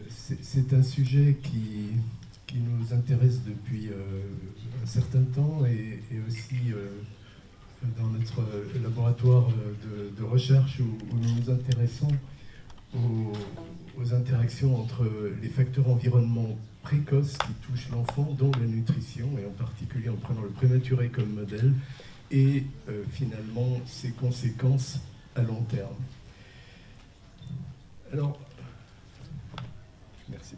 C'est un sujet qui nous intéresse depuis un certain temps et aussi dans notre laboratoire de recherche où nous nous intéressons aux interactions entre les facteurs environnementaux précoces qui touchent l'enfant, dont la nutrition, et en particulier en prenant le prématuré comme modèle, et finalement ses conséquences à long terme. Alors, merci.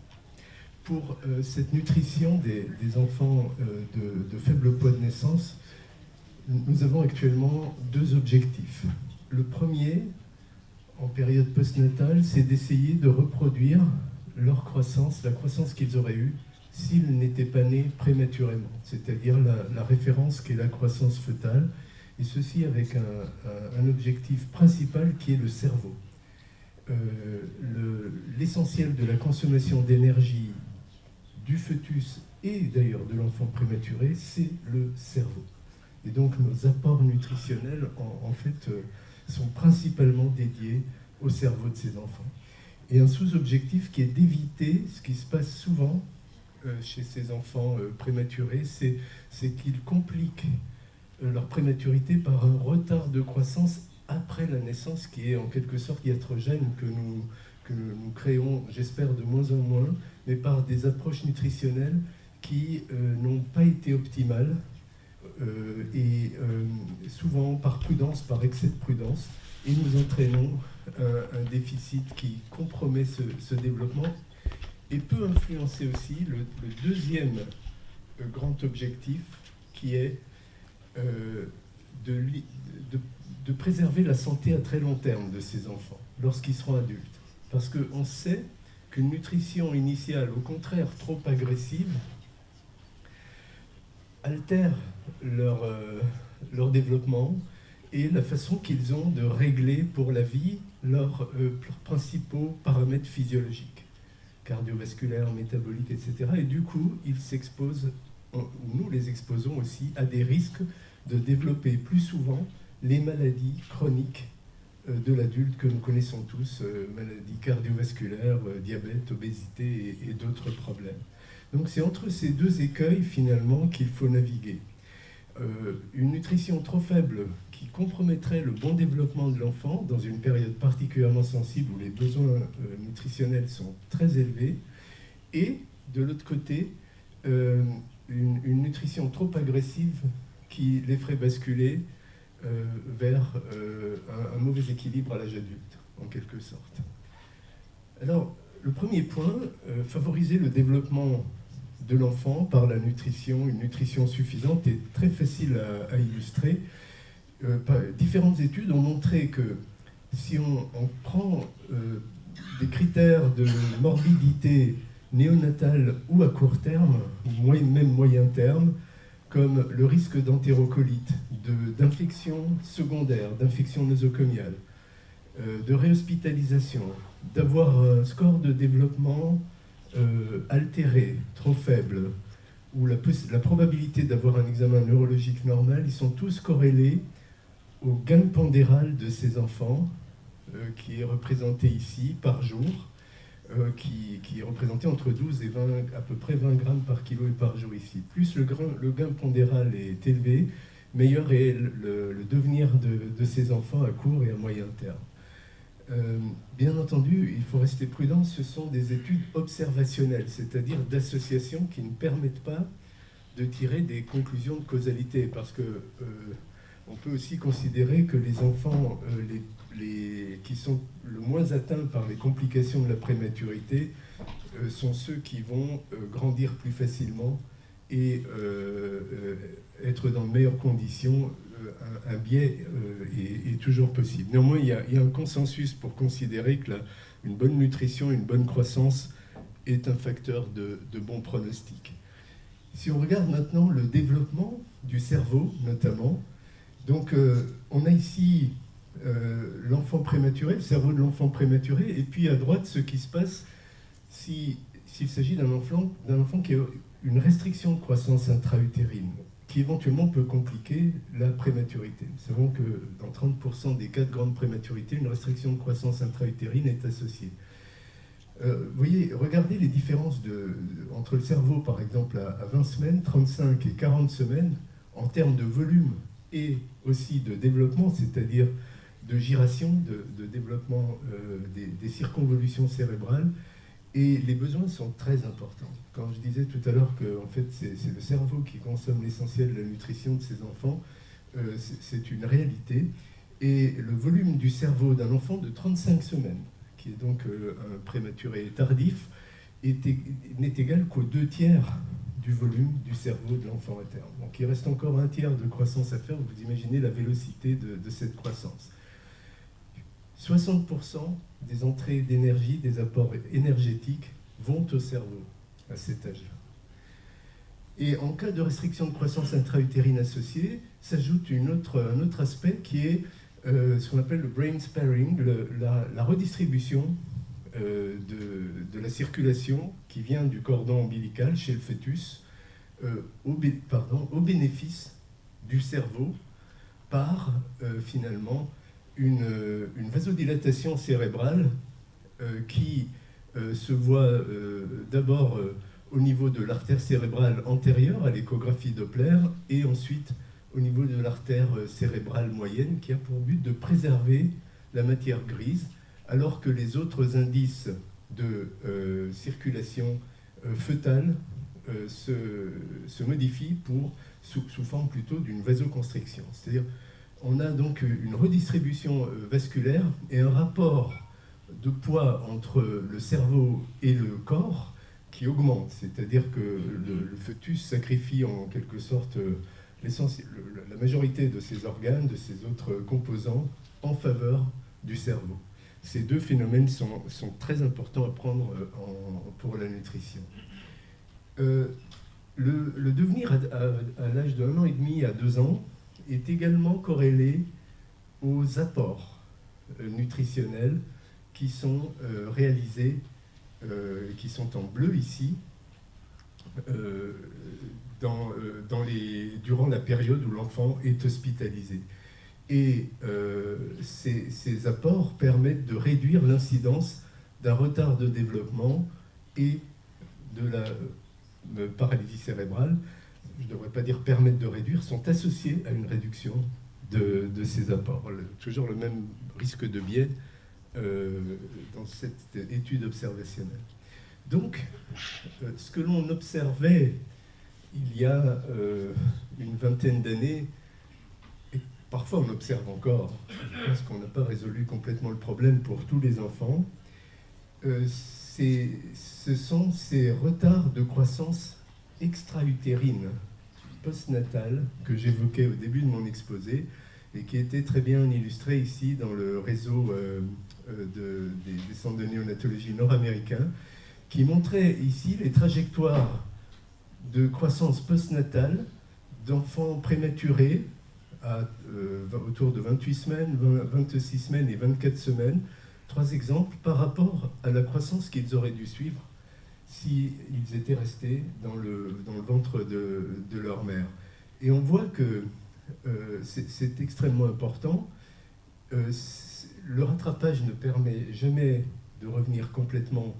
Pour cette nutrition des enfants de faible poids de naissance, nous avons actuellement deux objectifs. Le premier, en période postnatale, c'est d'essayer de reproduire leur croissance, la croissance qu'ils auraient eue s'ils n'étaient pas nés prématurément, c'est-à-dire la référence qui est la croissance fœtale, et ceci avec un objectif principal qui est le cerveau. L'essentiel de la consommation d'énergie du fœtus et d'ailleurs de l'enfant prématuré, c'est le cerveau. Et donc nos apports nutritionnels, en fait, sont principalement dédiés au cerveau de ces enfants. Et un sous-objectif qui est d'éviter ce qui se passe souvent chez ces enfants prématurés, c'est qu'ils compliquent leur prématurité par un retard de croissance après la naissance qui est en quelque sorte iatrogène, que nous créons, j'espère, de moins en moins, mais par des approches nutritionnelles qui n'ont pas été optimales et souvent par prudence, par excès de prudence, et nous entraînons un déficit qui compromet ce développement et peut influencer aussi le deuxième grand objectif qui est de préserver la santé à très long terme de ces enfants lorsqu'ils seront adultes. Parce qu'on sait qu'une nutrition initiale, au contraire trop agressive, altère leur développement et la façon qu'ils ont de régler pour la vie leurs principaux paramètres physiologiques, cardiovasculaires, métaboliques, etc. Et du coup, ils s'exposent, nous les exposons aussi, à des risques de développer plus souvent les maladies chroniques de l'adulte que nous connaissons tous, maladies cardiovasculaires, diabète, obésité et d'autres problèmes. Donc c'est entre ces deux écueils finalement qu'il faut naviguer. Une nutrition trop faible qui compromettrait le bon développement de l'enfant dans une période particulièrement sensible où les besoins nutritionnels sont très élevés, et de l'autre côté, une nutrition trop agressive qui les ferait basculer vers un mauvais équilibre à l'âge adulte, en quelque sorte. Alors, le premier point, favoriser le développement de l'enfant par la nutrition, une nutrition suffisante, est très facile à illustrer. Différentes études ont montré que si on prend des critères de morbidité néonatale ou à court terme, ou même moyen terme, comme le risque d'entérocolite, d'infection secondaire, d'infection nosocomiale, de réhospitalisation, d'avoir un score de développement altéré, trop faible, ou la probabilité d'avoir un examen neurologique normal, ils sont tous corrélés au gain pondéral de ces enfants, qui est représenté ici par jour, qui est représenté entre 12 et 20, à peu près 20 grammes par kilo et par jour ici. Plus le gain pondéral est élevé, meilleur est le devenir de ces enfants à court et à moyen terme. Bien entendu, il faut rester prudent, ce sont des études observationnelles, c'est-à-dire d'associations qui ne permettent pas de tirer des conclusions de causalité, parce que on peut aussi considérer que les enfants qui sont le moins atteints par les complications de la prématurité sont ceux qui vont grandir plus facilement et être dans de meilleures conditions. Un biais est toujours possible. Néanmoins, il y a un consensus pour considérer que une bonne nutrition, une bonne croissance est un facteur de bon pronostic. Si on regarde maintenant le développement du cerveau, notamment, donc on a ici l'enfant prématuré, le cerveau de l'enfant prématuré, et puis à droite, ce qui se passe s'il s'agit d'un enfant qui a une restriction de croissance intra-utérine, qui éventuellement peut compliquer la prématurité. Nous savons que dans 30% des cas de grande prématurité, une restriction de croissance intra-utérine est associée. Vous voyez, regardez les différences entre le cerveau, par exemple, à 20 semaines, 35 et 40 semaines, en termes de volume et aussi de développement, c'est-à-dire de giration, de développement des circonvolutions cérébrales. Et les besoins sont très importants. Quand je disais tout à l'heure que en fait, c'est le cerveau qui consomme l'essentiel de la nutrition de ces enfants, c'est une réalité. Et le volume du cerveau d'un enfant de 35 semaines, qui est donc un prématuré tardif, n'est égal qu'aux 2 tiers du volume du cerveau de l'enfant à terme. Donc il reste encore 1 tiers de croissance à faire. Vous imaginez la vélocité de cette croissance. 60% des entrées d'énergie, des apports énergétiques vont au cerveau à cet âge-là. Et en cas de restriction de croissance intra-utérine associée, s'ajoute un autre aspect qui est ce qu'on appelle le brain sparing, la redistribution de la circulation qui vient du cordon ombilical chez le fœtus au bénéfice du cerveau par finalement une vasodilatation cérébrale qui se voit d'abord au niveau de l'artère cérébrale antérieure à l'échographie Doppler et ensuite au niveau de l'artère cérébrale moyenne qui a pour but de préserver la matière grise alors que les autres indices de circulation fœtale se modifient sous forme plutôt d'une vasoconstriction. C'est-à-dire on a donc une redistribution vasculaire et un rapport de poids entre le cerveau et le corps qui augmente. C'est-à-dire que le fœtus sacrifie en quelque sorte la majorité de ses organes, de ses autres composants, en faveur du cerveau. Ces deux phénomènes sont très importants à prendre pour la nutrition. Le devenir à l'âge de 1 an et demi à 2 ans est également corrélé aux apports nutritionnels qui sont réalisés, qui sont en bleu ici, durant la période où l'enfant est hospitalisé. Et ces apports permettent de réduire l'incidence d'un retard de développement et de la paralysie cérébrale. Je ne devrais pas dire permettre de réduire, sont associés à une réduction de ces apports. Toujours le même risque de biais dans cette étude observationnelle. Donc, ce que l'on observait il y a une vingtaine d'années, et parfois on observe encore, je pense qu'on n'a pas résolu complètement le problème pour tous les enfants, ce sont ces retards de croissance extra-utérine, postnatale, que j'évoquais au début de mon exposé, et qui était très bien illustré ici dans le réseau des centres de néonatologie nord-américains, qui montrait ici les trajectoires de croissance postnatale d'enfants prématurés autour de 28 semaines, 26 semaines et 24 semaines. 3 exemples par rapport à la croissance qu'ils auraient dû suivre s'ils étaient restés dans le ventre de leur mère. Et on voit que c'est extrêmement important. Le rattrapage ne permet jamais de revenir complètement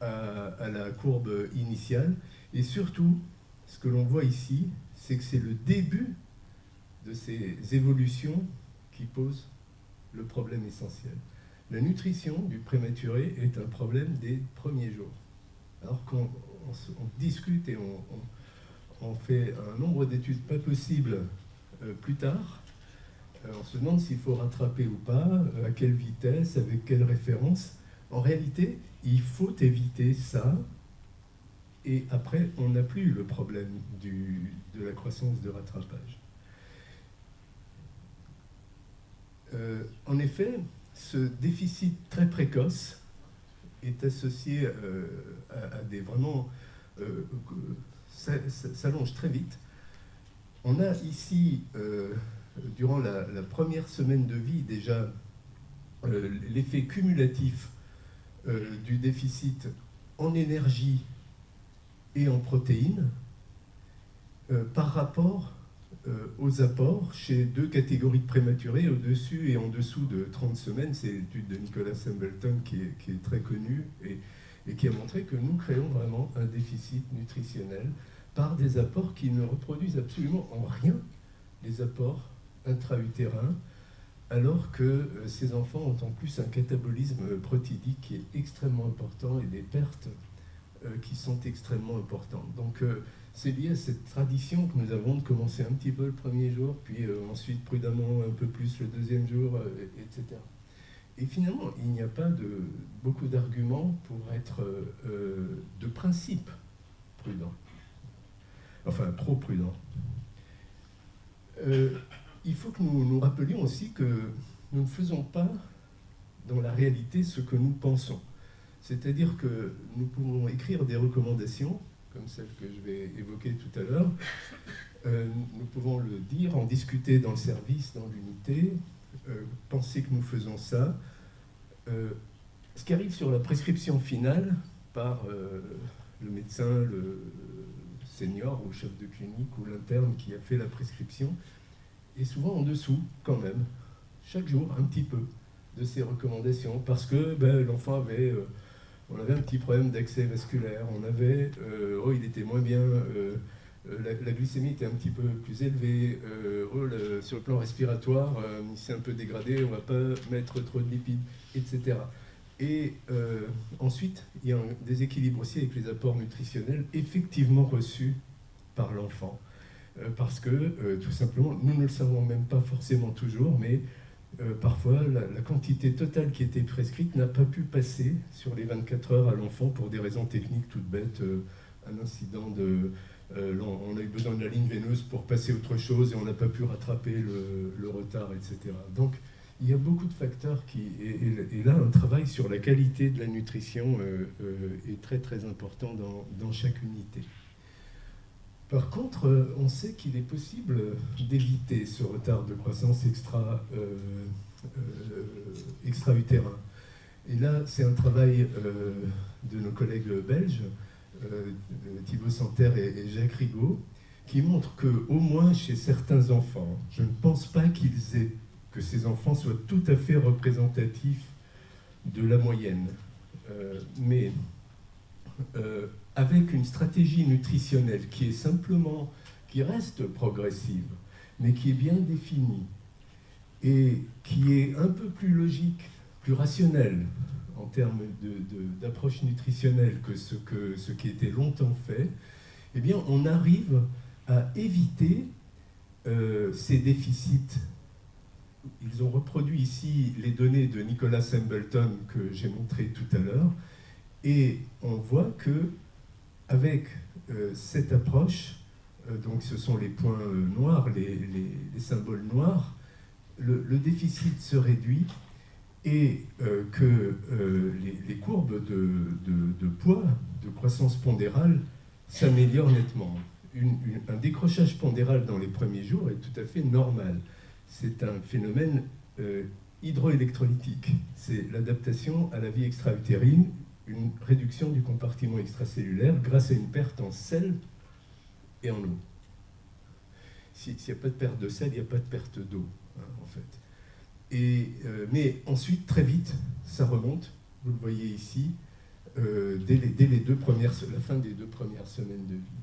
à la courbe initiale. Et surtout, ce que l'on voit ici, c'est que c'est le début de ces évolutions qui pose le problème essentiel. La nutrition du prématuré est un problème des premiers jours. Alors qu'on discute et on fait un nombre d'études pas possibles plus tard, on se demande s'il faut rattraper ou pas, à quelle vitesse, avec quelle référence. En réalité, il faut éviter ça. Et après, on n'a plus le problème de la croissance de rattrapage. En effet, ce déficit très précoce est associé à des vraiment... s'allonge très vite. On a ici, durant la première semaine de vie, déjà, l'effet cumulatif du déficit en énergie et en protéines par rapport aux apports chez 2 catégories de prématurés, au-dessus et en dessous de 30 semaines. C'est l'étude de Nicholas Hambleton qui est très connue et qui a montré que nous créons vraiment un déficit nutritionnel par des apports qui ne reproduisent absolument en rien les apports intra-utérins, alors que ces enfants ont en plus un catabolisme protidique qui est extrêmement important et des pertes qui sont extrêmement importantes. Donc c'est lié à cette tradition que nous avons de commencer un petit peu le premier jour, puis ensuite prudemment un peu plus le deuxième jour, etc. Et finalement, il n'y a pas beaucoup d'arguments pour être de principe prudent. Enfin, trop prudent. Il faut que nous nous rappelions aussi que nous ne faisons pas dans la réalité ce que nous pensons. C'est-à-dire que nous pouvons écrire des recommandations, comme celle que je vais évoquer tout à l'heure. Nous pouvons le dire, en discuter dans le service, dans l'unité, penser que nous faisons ça. Ce qui arrive sur la prescription finale par le médecin, le senior ou chef de clinique ou l'interne qui a fait la prescription est souvent en dessous quand même, chaque jour un petit peu de ces recommandations, parce que l'enfant avait, on avait un petit problème d'accès vasculaire, il était moins bien, la glycémie était un petit peu plus élevée, sur le plan respiratoire, il s'est un peu dégradé, on ne va pas mettre trop de lipides, etc. Et ensuite, il y a un déséquilibre aussi avec les apports nutritionnels effectivement reçus par l'enfant. Parce que, tout simplement, nous ne le savons même pas forcément toujours, mais parfois, la quantité totale qui était prescrite n'a pas pu passer sur les 24 heures à l'enfant pour des raisons techniques toutes bêtes, un incident on a eu besoin de la ligne veineuse pour passer autre chose et on n'a pas pu rattraper le retard, etc. Donc, il y a beaucoup de facteurs et là, un travail sur la qualité de la nutrition est très très important dans chaque unité. Par contre, on sait qu'il est possible d'éviter ce retard de croissance extra-utérin. Et là, c'est un travail de nos collègues belges, Thibaut Santerre et Jacques Rigaud, qui montre qu'au moins chez certains enfants, je ne pense pas que ces enfants soient tout à fait représentatifs de la moyenne. Mais avec une stratégie nutritionnelle qui reste progressive, mais qui est bien définie, et qui est un peu plus logique, plus rationnelle en termes d'approche nutritionnelle que ce qui était longtemps fait, eh bien, on arrive à éviter ces déficits. Ils ont reproduit ici les données de Nicolas Hambleton que j'ai montré tout à l'heure, et on voit que avec cette approche, donc ce sont les points noirs, les symboles noirs, le déficit se réduit et que les courbes de poids, de croissance pondérale, s'améliorent nettement. Un décrochage pondéral dans les premiers jours est tout à fait normal. C'est un phénomène hydroélectrolytique. C'est l'adaptation à la vie extra-utérine, une réduction du compartiment extracellulaire grâce à une perte en sel et en eau. S'il n'y a pas de perte de sel, il n'y a pas de perte d'eau, en fait. Mais ensuite, très vite, ça remonte, vous le voyez ici, dès la fin des 2 premières semaines de vie.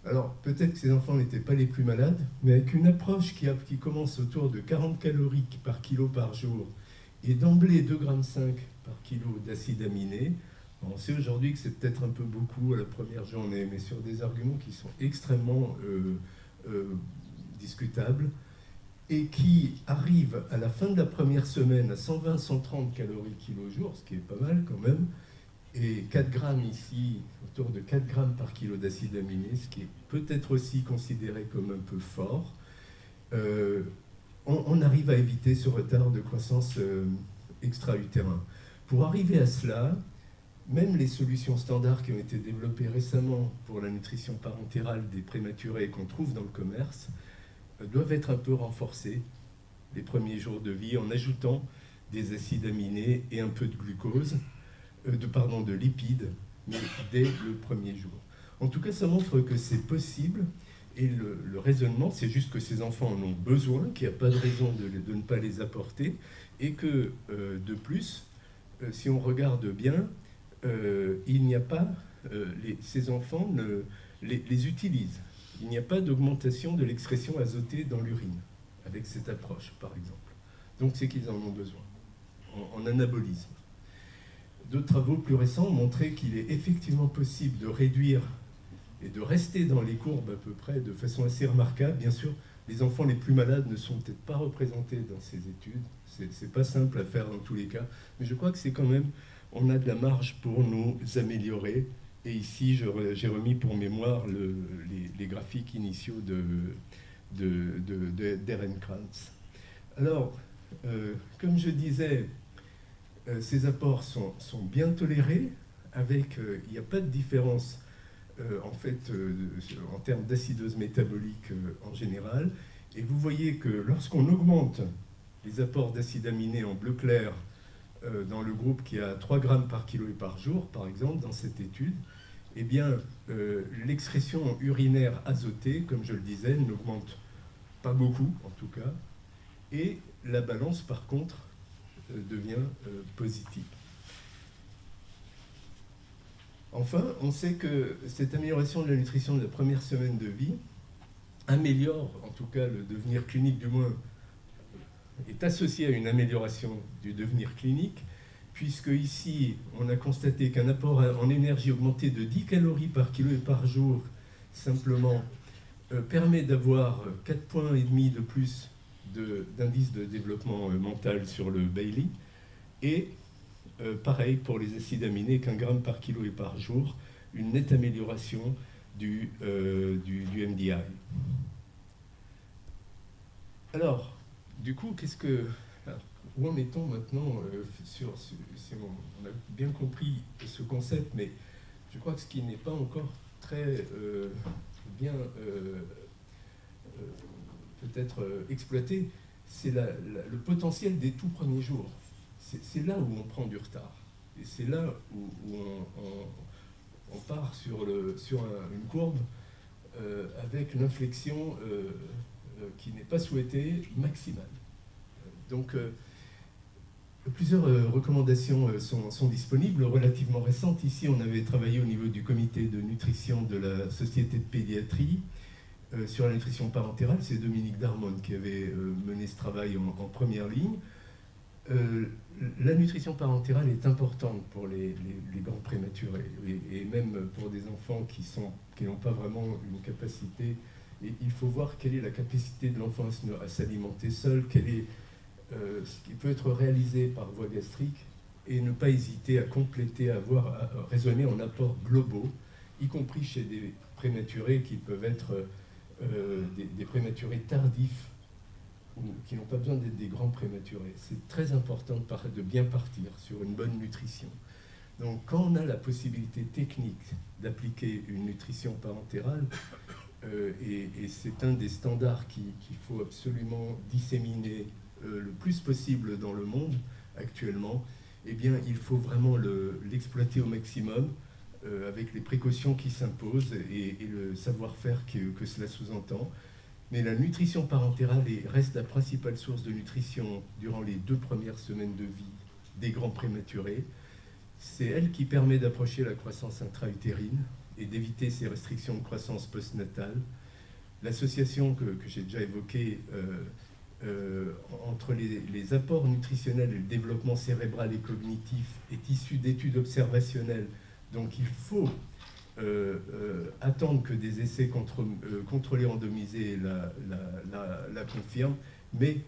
Alors, peut-être que ces enfants n'étaient pas les plus malades, mais avec une approche qui commence autour de 40 calories par kilo par jour, et d'emblée 2,5 g par kilo d'acides aminés, on sait aujourd'hui que c'est peut-être un peu beaucoup à la première journée, mais sur des arguments qui sont extrêmement discutables, et qui arrivent à la fin de la première semaine à 120-130 calories kilo jour, ce qui est pas mal quand même, et 4 grammes ici, autour de 4 grammes par kilo d'acides aminés, ce qui est peut-être aussi considéré comme un peu fort, on arrive à éviter ce retard de croissance extra-utérin. Pour arriver à cela, même les solutions standards qui ont été développées récemment pour la nutrition parentérale des prématurés qu'on trouve dans le commerce doivent être un peu renforcées les premiers jours de vie en ajoutant des acides aminés et un peu de glucose, de lipides, mais dès le premier jour. En tout cas, ça montre que c'est possible, et le raisonnement, c'est juste que ces enfants en ont besoin, qu'il n'y a pas de raison de ne pas les apporter, et que, de plus, si on regarde bien, il n'y a pas, ces enfants les utilisent. Il n'y a pas d'augmentation de l'excrétion azotée dans l'urine, avec cette approche, par exemple. Donc c'est qu'ils en ont besoin, en anabolisme. D'autres travaux plus récents ont montré qu'il est effectivement possible de réduire et de rester dans les courbes à peu près de façon assez remarquable. Bien sûr, les enfants les plus malades ne sont peut-être pas représentés dans ces études. C'est pas simple à faire dans tous les cas, mais je crois que c'est quand même, on a de la marge pour nous améliorer. Et ici, j'ai remis pour mémoire les graphiques initiaux d'Ehrenkrantz. Alors, comme je disais, ces apports sont bien tolérés, il n'y a pas de différence en fait, en termes d'acidose métabolique en général. Et vous voyez que lorsqu'on augmente les apports d'acides aminés en bleu clair dans le groupe qui a 3 grammes par kilo et par jour, par exemple, dans cette étude, eh bien, l'excrétion urinaire azotée, comme je le disais, n'augmente pas beaucoup, en tout cas, et la balance, par contre, devient positive. Enfin, on sait que cette amélioration de la nutrition de la première semaine de vie améliore, en tout cas le devenir clinique du moins, est associée à une amélioration du devenir clinique, puisque ici, on a constaté qu'un apport en énergie augmenté de 10 calories par kilo et par jour, simplement, permet d'avoir 4,5 points de plus d'indice de développement mental sur le Bailey, et pareil pour les acides aminés, qu'1 gramme par kilo et par jour, une nette amélioration du MDI. Alors, du coup, où en est-on maintenant si on a bien compris ce concept, mais je crois que ce qui n'est pas encore très bien peut-être exploité, c'est le potentiel des tout premiers jours. C'est là où on prend du retard. Et c'est là où on part sur une courbe avec l'inflexion qui n'est pas souhaitée, maximale. Donc, plusieurs recommandations sont disponibles, relativement récentes. Ici, on avait travaillé au niveau du comité de nutrition de la Société de pédiatrie sur la nutrition parentérale. C'est Dominique Darmonde qui avait mené ce travail en première ligne. La nutrition parentérale est importante pour les grands prématurés et même pour des enfants qui n'ont pas vraiment une capacité. Et il faut voir quelle est la capacité de l'enfant à s'alimenter seul, quel est ce qui peut être réalisé par voie gastrique, et ne pas hésiter à compléter, à raisonner en apports globaux, y compris chez des prématurés qui peuvent être des prématurés tardifs, ou qui n'ont pas besoin d'être des grands prématurés. C'est très important de bien partir sur une bonne nutrition. Donc quand on a la possibilité technique d'appliquer une nutrition parentérale, et c'est un des standards qu'il faut absolument disséminer le plus possible dans le monde actuellement, eh bien il faut vraiment l'exploiter au maximum avec les précautions qui s'imposent et le savoir-faire que cela sous-entend. Mais la nutrition parentérale reste la principale source de nutrition durant les 2 premières semaines de vie des grands prématurés. C'est elle qui permet d'approcher la croissance intra-utérine et d'éviter ces restrictions de croissance postnatale. L'association que j'ai déjà évoquée entre les apports nutritionnels et le développement cérébral et cognitif est issue d'études observationnelles. Donc il faut attendre que des essais contrôlés randomisés la confirment, mais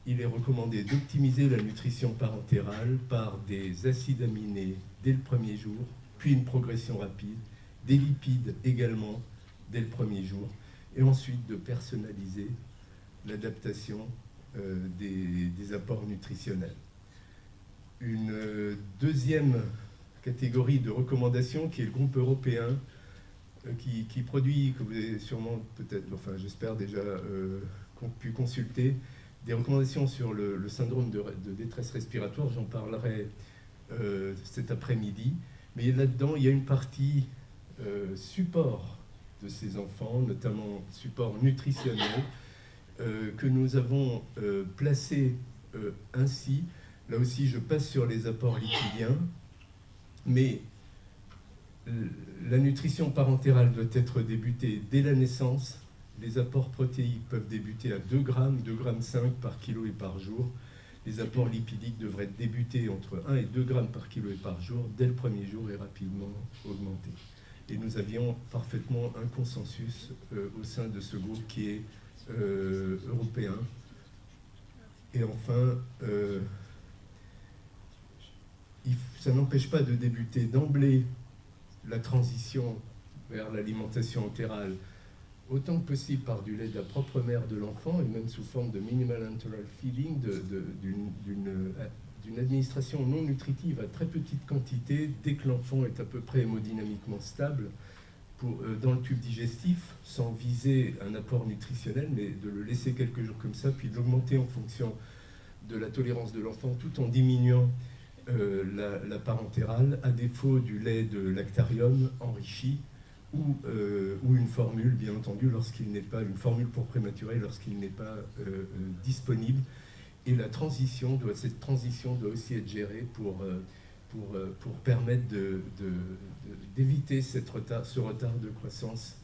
il est recommandé d'optimiser la nutrition parentérale par des acides aminés dès le premier jour, puis une progression rapide, des lipides également dès le premier jour, et ensuite de personnaliser l'adaptation des apports nutritionnels. Une deuxième catégorie de recommandations qui est le groupe européen qui produit, que vous avez sûrement peut-être, enfin j'espère déjà pu consulter, des recommandations sur le syndrome de détresse respiratoire. J'en parlerai cet après-midi, mais là-dedans il y a une partie support de ces enfants, notamment support nutritionnel, que nous avons placé ainsi. Là aussi je passe sur les apports lipidiens. Mais la nutrition parentérale doit être débutée dès la naissance. Les apports protéiques peuvent débuter à 2 grammes, 2,5 grammes par kilo et par jour. Les apports lipidiques devraient débuter entre 1 et 2 grammes par kilo et par jour dès le premier jour et rapidement augmenter. Et nous avions parfaitement un consensus au sein de ce groupe qui est européen. Et enfin, ça n'empêche pas de débuter d'emblée la transition vers l'alimentation entérale autant que possible par du lait de la propre mère de l'enfant, et même sous forme de minimal enteral feeding, d'une administration non nutritive à très petite quantité, dès que l'enfant est à peu près hémodynamiquement stable, dans le tube digestif, sans viser un apport nutritionnel, mais de le laisser quelques jours comme ça, puis de l'augmenter en fonction de la tolérance de l'enfant, tout en diminuant la part entérale, à défaut du lait de lactarium enrichi, ou une formule, bien entendu, lorsqu'il n'est pas, une formule pour prématuré lorsqu'il n'est pas disponible. Et cette transition doit aussi être gérée pour permettre d'éviter ce retard de croissance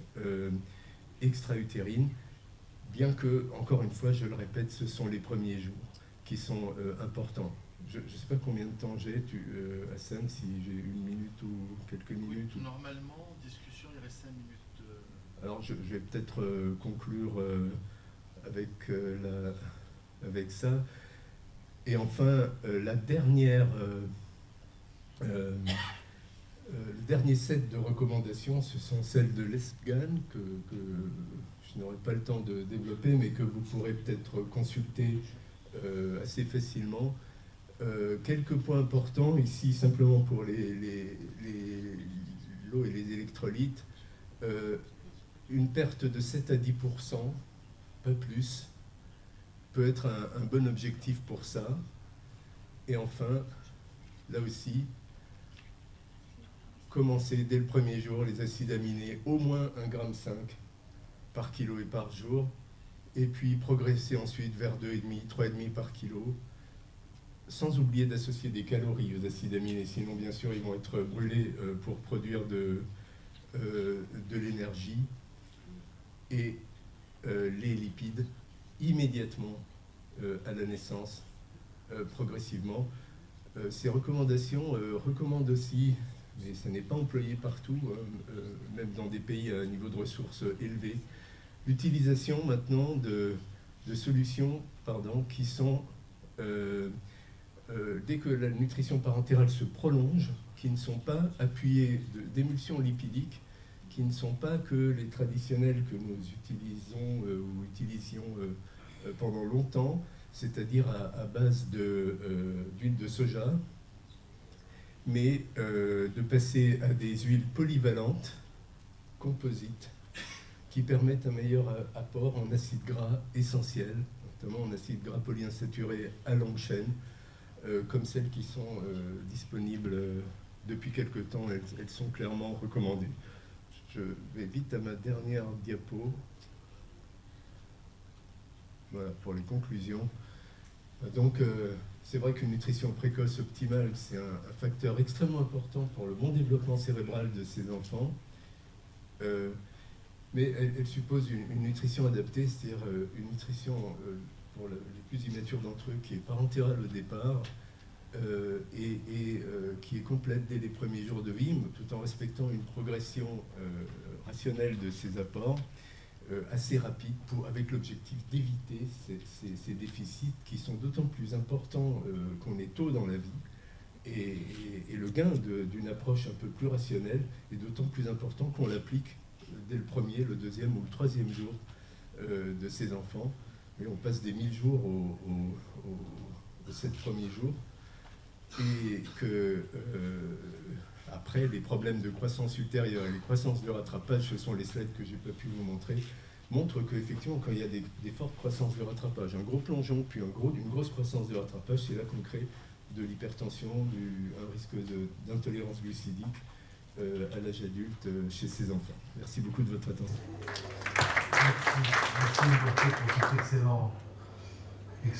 extra-utérine, bien que, encore une fois, je le répète, ce sont les premiers jours qui sont importants. Je ne sais pas combien de temps j'ai, Hassan, si j'ai 1 minute ou quelques minutes. Oui, normalement, en discussion, il reste 5 minutes. Alors, je vais peut-être conclure avec ça. Et enfin, le dernier set de recommandations, ce sont celles de l'ESPGAN, que je n'aurai pas le temps de développer, mais que vous pourrez peut-être consulter assez facilement. Quelques points importants ici, simplement pour l'eau et les électrolytes. Une perte de 7 à 10%, pas plus, peut être un bon objectif pour ça. Et enfin, là aussi, commencer dès le premier jour les acides aminés, au moins 1,5 gramme par kilo et par jour, et puis progresser ensuite vers 2,5, 3,5 par kilo, sans oublier d'associer des calories aux acides aminés, sinon bien sûr ils vont être brûlés pour produire de l'énergie, et les lipides immédiatement à la naissance, progressivement. Ces recommandations recommandent aussi, mais ça n'est pas employé partout, même dans des pays à un niveau de ressources élevé, l'utilisation maintenant de solutions qui sont, dès que la nutrition parentérale se prolonge, qui ne sont pas appuyées d'émulsions lipidiques, qui ne sont pas que les traditionnels que nous utilisons ou utilisions pendant longtemps, c'est-à-dire à base d'huile de soja, mais de passer à des huiles polyvalentes, composites, qui permettent un meilleur apport en acides gras essentiels, notamment en acides gras polyinsaturés à longue chaîne, comme celles qui sont disponibles depuis quelque temps. Elles sont clairement recommandées. Je vais vite à ma dernière diapo. Voilà, pour les conclusions. Donc, c'est vrai qu'une nutrition précoce optimale, c'est un facteur extrêmement important pour le bon développement cérébral de ces enfants. Mais elle suppose une nutrition adaptée, c'est-à-dire une nutrition pour les plus immatures d'entre eux qui est parentérale au départ, et qui est complète dès les premiers jours de vie, tout en respectant une progression rationnelle de ces apports, assez rapide, avec l'objectif d'éviter ces déficits qui sont d'autant plus importants qu'on est tôt dans la vie, et le gain d'une approche un peu plus rationnelle est d'autant plus important qu'on l'applique dès le premier, le deuxième ou le troisième jour de ces enfants. Et on passe des 1000 jours aux 7 premiers jours, et que après, les problèmes de croissance ultérieure et les croissances de rattrapage, ce sont les slides que j'ai pas pu vous montrer, montrent qu'effectivement, quand il y a des fortes croissances de rattrapage, un gros plongeon, puis une grosse croissance de rattrapage, c'est là qu'on crée de l'hypertension, un risque d'intolérance glucidique à l'âge adulte chez ces enfants. Merci beaucoup de votre attention. Merci beaucoup pour cet excellent